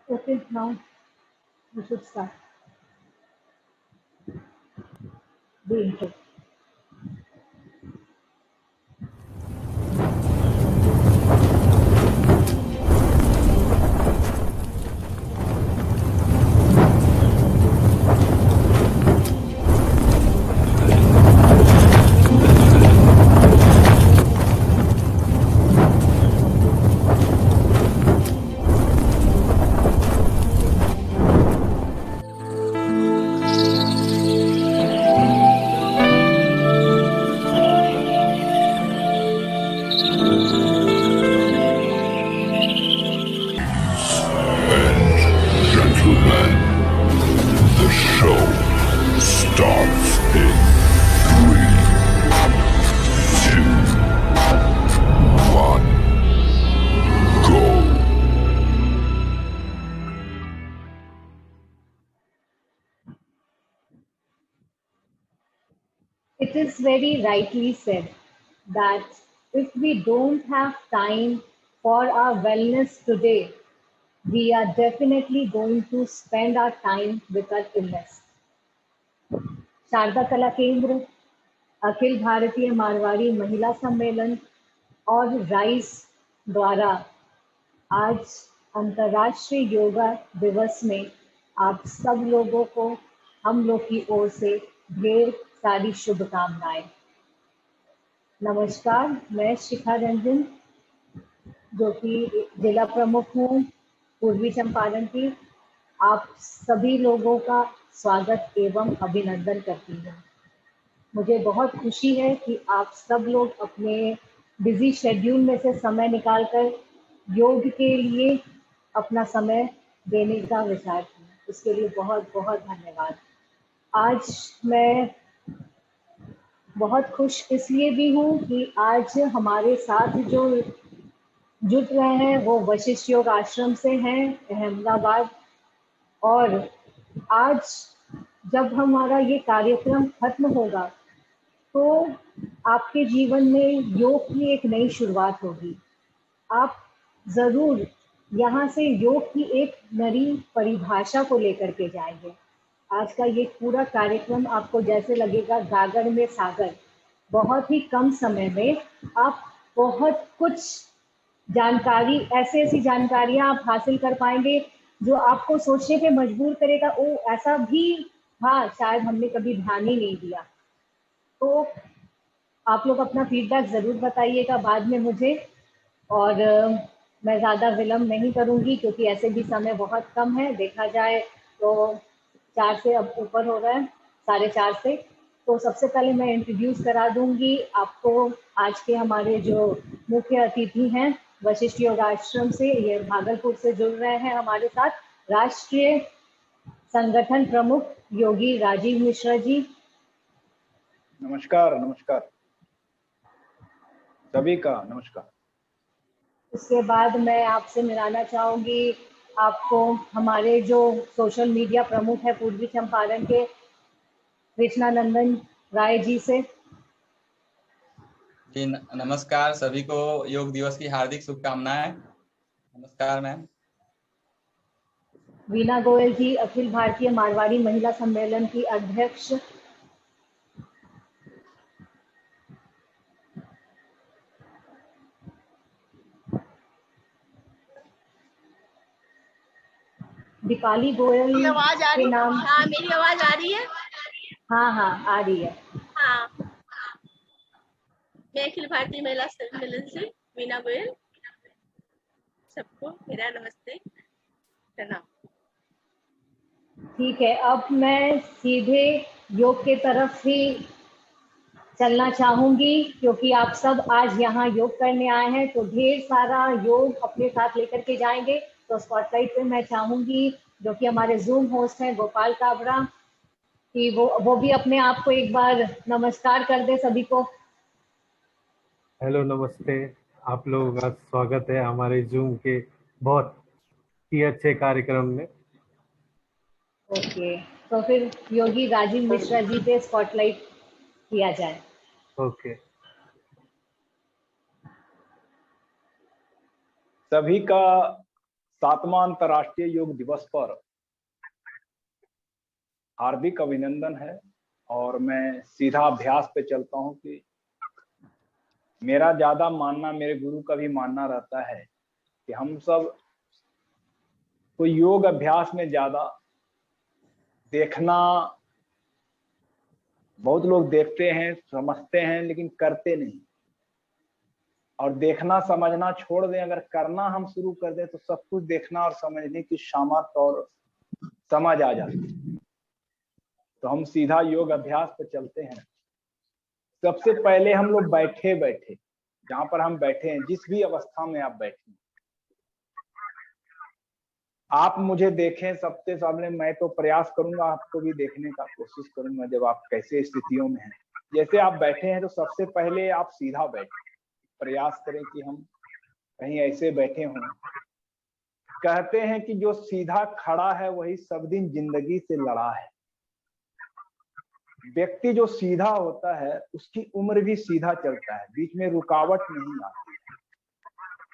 Okay, now we should start the intro. Gentlemen, the show starts in 3, 2, 1, go. It is very rightly said that if we don't have time for our wellness today, we are definitely going to spend our time with our illness. Sharda कला केंद्र, अखिल भारतीय मारवाड़ी महिला सम्मेलन और rice द्वारा आज अंतर्राष्ट्रीय योगा दिवस में आप सब लोगों को हम लोग की ओर से ढेर सारी शुभकामनाएं। नमस्कार, मैं शिखा रंजन जो कि जिला प्रमुख हूँ पूर्वी चंपारण की। आप सभी लोगों का स्वागत एवं अभिनंदन करती हूँ। मुझे बहुत खुशी है कि आप सब लोग अपने बिजी शेड्यूल में से समय निकालकर योग के लिए अपना समय देने का विचार किया। उसके लिए बहुत बहुत धन्यवाद। आज मैं बहुत खुश इसलिए भी हूँ कि आज हमारे साथ जो जुट रहे हैं वो वशिष्ठ योग आश्रम से हैं, अहमदाबाद। और आज जब हमारा ये कार्यक्रम खत्म होगा तो आपके जीवन में योग की एक नई शुरुआत होगी। आप जरूर यहाँ से योग की एक नई परिभाषा को लेकर के जाएंगे। आज का ये पूरा कार्यक्रम आपको जैसे लगेगा गागर में सागर। बहुत ही कम समय में आप बहुत कुछ जानकारी, ऐसी ऐसी जानकारियां आप हासिल कर पाएंगे जो आपको सोचने पे मजबूर करेगा, ओ ऐसा भी था, शायद हमने कभी ध्यान ही नहीं दिया। तो आप लोग अपना फीडबैक ज़रूर बताइएगा बाद में मुझे। और मैं ज़्यादा विलम्ब नहीं करूंगी क्योंकि ऐसे भी समय बहुत कम है। देखा जाए तो 4 से अब ऊपर हो रहा है, 4:30 से। तो सबसे पहले मैं इंट्रोड्यूस करा दूंगी आपको आज के हमारे जो मुख्य अतिथि हैं वशिष्ठ योग आश्रम से। ये भागलपुर से जुड़ रहे हैं हमारे साथ राष्ट्रीय संगठन प्रमुख योगी राजीव मिश्रा जी। नमस्कार। नमस्कार सभी का नमस्कार। उसके बाद मैं आपसे मिलाना चाहूंगी आपको हमारे जो सोशल मीडिया प्रमुख है पूर्वी चंपारण के कृष्णानंदन राय जी से। जी नमस्कार, सभी को योग दिवस की हार्दिक शुभकामनाएं। नमस्कार मैम। वीना गोयल जी, अखिल भारतीय मारवाड़ी महिला सम्मेलन की अध्यक्ष। दीपाली गोयल के नाम। हाँ, मेरी आवाज आ रही है? हाँ हाँ आ रही है। हाँ, मैं अखिल भारतीय महिला सम्मेलन से वीना गोयल। सबको मेरा नमस्ते, प्रणाम। ठीक है, अब मैं सीधे योग के तरफ ही चलना चाहूंगी क्योंकि आप सब आज यहाँ योग करने आए हैं तो ढेर सारा योग अपने साथ लेकर के जाएंगे। तो स्पॉटलाइट पे मैं चाहूंगी जो कि हमारे जूम होस्ट हैं गोपाल काबरा कि वो भी अपने आप को एक बार नमस्कार कर दे सभी को। हेलो, नमस्ते। आप लोगों का स्वागत है हमारे जूम के बहुत ही अच्छे कार्यक्रम में। ओके, तो फिर योगी राजीव मिश्रा जी पे स्पॉटलाइट किया जाए। ओके। सभी का 7वां अंतर्राष्ट्रीय योग दिवस पर हार्दिक अभिनंदन है। और मैं सीधा अभ्यास पे चलता हूं कि मेरा ज्यादा मानना, मेरे गुरु का भी मानना रहता है कि हम सब को योग अभ्यास में ज्यादा देखना, बहुत लोग देखते हैं, समझते हैं, लेकिन करते नहीं। और देखना समझना छोड़ दें, अगर करना हम शुरू कर दें तो सब कुछ देखना और समझने की सामर्थ्य और समझ आ जाती है। तो हम सीधा योग अभ्यास पर चलते हैं। सबसे पहले हम लोग बैठे बैठे, जहां पर हम बैठे हैं, जिस भी अवस्था में आप बैठे, आप मुझे देखें। सबसे सामने मैं तो प्रयास करूंगा आपको भी देखने का कोशिश करूंगा जब आप कैसे स्थितियों में हैं। जैसे आप बैठे हैं तो सबसे पहले आप सीधा बैठे, प्रयास करें कि हम कहीं ऐसे बैठे हों। कहते हैं कि जो सीधा खड़ा है वही सब दिन जिंदगी से लड़ा है। व्यक्ति जो सीधा होता है उसकी उम्र भी सीधा चलता है, बीच में रुकावट नहीं आती,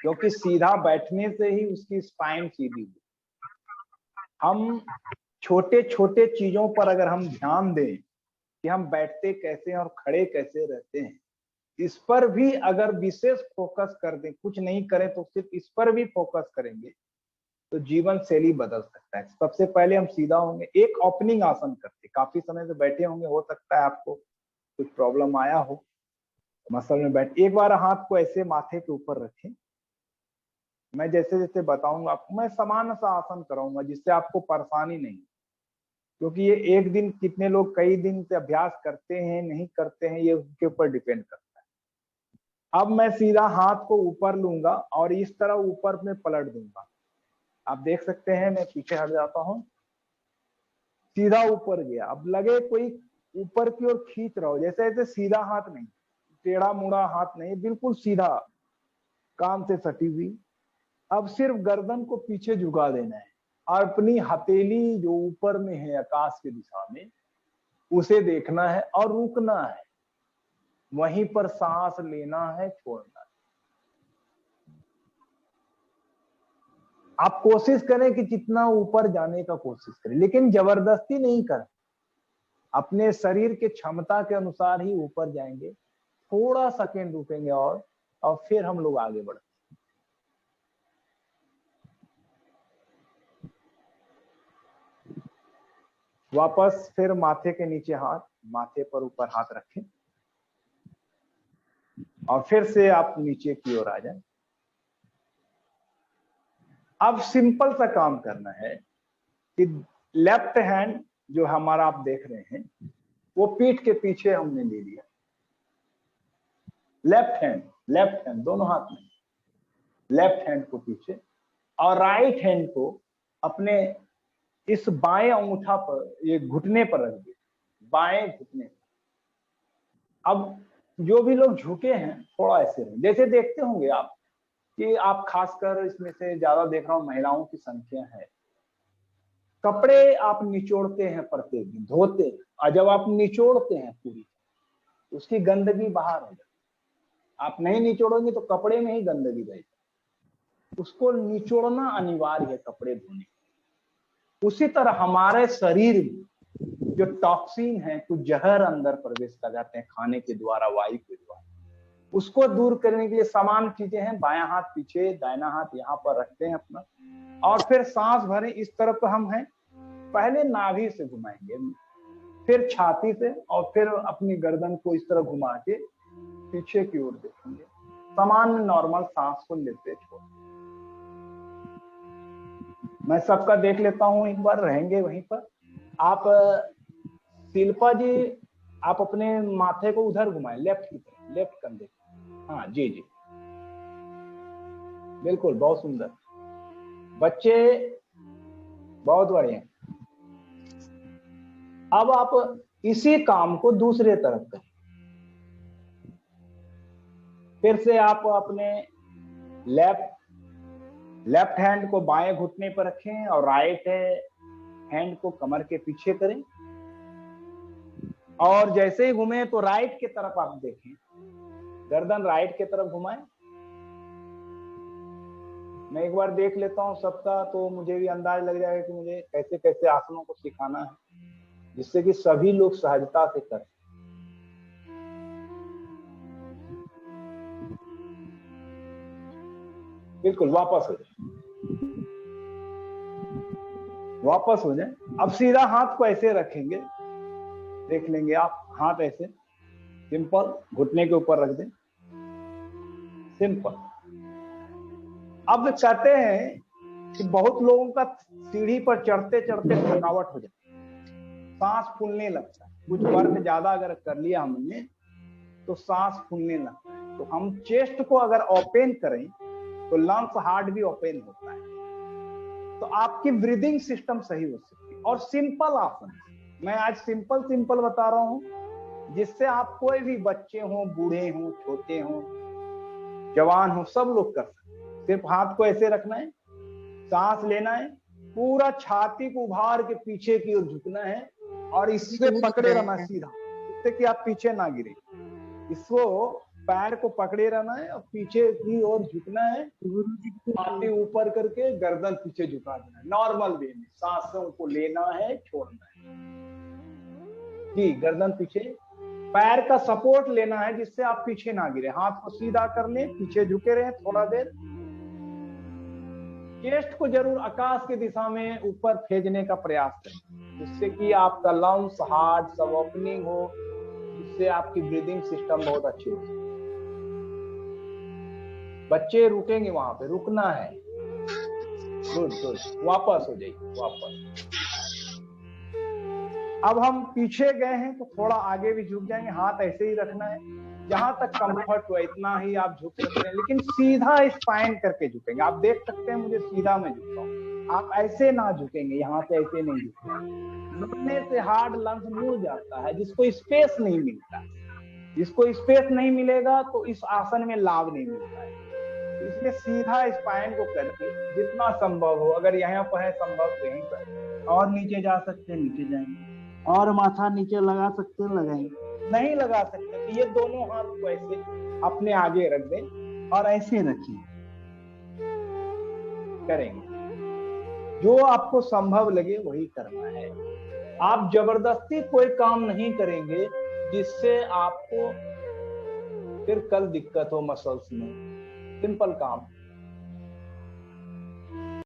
क्योंकि सीधा बैठने से ही उसकी स्पाइन सीधी है। हम छोटे छोटे चीजों पर अगर हम ध्यान दें कि हम बैठते कैसे हैं और खड़े कैसे रहते हैं, इस पर भी अगर विशेष फोकस कर दें, कुछ नहीं करें तो सिर्फ इस पर भी फोकस करेंगे तो जीवन शैली बदल सकता है। सबसे पहले हम सीधा होंगे, एक ओपनिंग आसन करते, काफी समय से बैठे होंगे, हो सकता है आपको कुछ प्रॉब्लम आया हो मसल में बैठ। एक बार हाथ को ऐसे माथे के ऊपर रखें, मैं जैसे जैसे बताऊंगा आपको, मैं समान सा आसन कराऊंगा जिससे आपको परेशानी नहीं, क्योंकि ये एक दिन, कितने लोग कई दिन से अभ्यास करते हैं नहीं करते हैं, ये उनके ऊपर डिपेंड करता है। अब मैं सीधा हाथ को ऊपर लूंगा और इस तरह ऊपर में पलट दूंगा। आप देख सकते हैं, मैं पीछे हट जाता हूं, सीधा ऊपर गया। अब लगे कोई ऊपर की ओर खींच रहा हो, जैसे ऐसे सीधा हाथ नहीं, टेढ़ा मुड़ा हाथ नहीं, बिल्कुल सीधा, कान से सटी हुई। अब सिर्फ गर्दन को पीछे झुका देना है और अपनी हथेली जो ऊपर में है आकाश की दिशा में, उसे देखना है और रुकना है। वहीं पर सांस लेना है, छोड़ना है। आप कोशिश करें कि जितना ऊपर जाने का कोशिश करें, लेकिन जबरदस्ती नहीं करें। अपने शरीर के क्षमता के अनुसार ही ऊपर जाएंगे। थोड़ा सेकंड रुकेंगे और फिर हम लोग आगे बढ़ेंगे। वापस फिर माथे के नीचे हाथ, माथे पर ऊपर हाथ रखें और फिर से आप नीचे की ओर आ जाएं। अब सिंपल सा काम करना है कि लेफ्ट हैंड जो हमारा आप देख रहे हैं वो पीठ के पीछे हमने ले लिया। लेफ्ट हैंड दोनों हाथ में, लेफ्ट हैंड को पीछे और राइट हैंड को अपने इस बाएं अंगूठा पर, ये घुटने पर रख दिए, बाएं घुटने पर। अब जो भी लोग झुके हैं थोड़ा ऐसे रहे, जैसे देखते होंगे आप कि आप खासकर इसमें से ज्यादा देख रहा हूं महिलाओं की संख्या है, कपड़े आप निचोड़ते हैं प्रत्येक दिन, धोते हैं, और जब आप निचोड़ते हैं पूरी, उसकी गंदगी बाहर हो जाती है। आप नहीं निचोड़ोगे तो कपड़े में ही गंदगी रहेगी। उसको निचोड़ना अनिवार्य है कपड़े धोने। उसी तरह हमारे शरीर में जो टॉक्सिन है, कुछ जहर अंदर प्रवेश कर जाते हैं खाने के द्वारा, वायु के द्वारा, उसको दूर करने के लिए समान चीजें हैं। बायां हाथ पीछे, दाहिना हाथ यहाँ पर रखते हैं अपना, और फिर सांस भरें। इस तरफ हम हैं, पहले नाभि से घुमाएंगे, फिर छाती से, और फिर अपनी गर्दन को इस तरह घुमा के पीछे की ओर देखेंगे। सामान्य नॉर्मल सांस को लेते छोड़। मैं सबका देख लेता हूं, एक बार रहेंगे वहीं पर। आप शिल्पा जी, आप अपने माथे को उधर घुमाएं, लेफ्ट की तरफ, लेफ्ट कंधे। हाँ जी जी, बिल्कुल, बहुत सुंदर बच्चे, बहुत बढ़िया। अब आप इसी काम को दूसरे तरफ करें। फिर से आप अपने लेफ्ट हैंड को बाएं घुटने पर रखें और राइट हैंड को कमर के पीछे करें, और जैसे ही घूमे तो राइट की तरफ आप देखें, गर्दन राइट की तरफ घुमाएं। मैं एक बार देख लेता हूँ सबका, तो मुझे भी अंदाज लग जाएगा कि मुझे कैसे कैसे आसनों को सिखाना है, जिससे कि सभी लोग सहजता से करें। बिल्कुल, वापस हो जाए, वापस हो जाए। अब सीधा हाथ को ऐसे रखेंगे, देख लेंगे आप, हाथ ऐसे सिंपल घुटने के ऊपर रख दें, सिंपल। अब कहते हैं कि बहुत लोगों का सीढ़ी पर चढ़ते चढ़ते थकावट हो जाती है, सांस फूलने लगता है। कुछ वर्क ज्यादा अगर कर लिया हमने तो सांस फूलने लगता है। तो हम चेस्ट को अगर ओपन करें तो लंग्स हार्ट भी ओपन होता है, तो आपकी ब्रीदिंग सिस्टम सही हो सकती है। और सिंपल आसन, मैं आज सिंपल बता रहा हूं, जिससे आप कोई भी बच्चे हो, बूढ़े हो, छोटे हो, जवान हो, सब लोग कर सकते हैं। सिर्फ हाथ को ऐसे रखना है, सांस लेना है, पूरा छाती को उभार के पीछे की ओर झुकना है और इससे पकड़े रहना सीधा, जिससे कि आप पीछे ना गिरे। इसको पैर को पकड़े रहना है और पीछे की ओर झुकना है, छाती ऊपर करके गर्दन पीछे झुका देना है। नॉर्मल वे में सांसों को लेना है, छोड़ना है जी, गर्दन पीछे, पैर का सपोर्ट लेना है जिससे आप पीछे ना गिरे। हाथ को सीधा कर लें, पीछे झुके रहें थोड़ा देर। चेस्ट को जरूर आकाश की दिशा में ऊपर भेजने का प्रयास करें, जिससे कि आपका लंग्स, हार्ट सब ओपनिंग हो, जिससे आपकी ब्रीदिंग सिस्टम बहुत अच्छी हो। बच्चे रुकेंगे, वहां पे रुकना है। गुड गुड, वापस हो जाइए, वापस। अब हम पीछे गए हैं तो थोड़ा आगे भी झुक जाएंगे, हाथ ऐसे ही रखना है, जहां तक कंफर्ट हो इतना ही आप झुक सकते हैं, लेकिन सीधा स्पाइन करके झुकेंगे। आप देख सकते हैं मुझे सीधा मैं झुकता हूँ, आप ऐसे ना झुकेंगे, यहाँ से ऐसे नहीं झुकेंगे। झुकने से हार्ट लंग्स मुड़ जाता है, जिसको स्पेस नहीं मिलता। जिसको स्पेस नहीं मिलेगा तो इस आसन में लाभ नहीं मिलता है। इसलिए सीधा स्पाइन को करके जितना संभव हो, अगर यहाँ पर है संभव तो यहीं पर, और नीचे जा सकते हैं नीचे जाएंगे, और माथा नीचे लगा सकते हैं लगाएंगे, नहीं लगा सकते तो ये दोनों हाथ को ऐसे अपने आगे रख दें और ऐसे रखिए, करेंगे। जो आपको संभव लगे वही करना है। आप जबरदस्ती कोई काम नहीं करेंगे जिससे आपको फिर कल दिक्कत हो मसल्स में। सिंपल काम,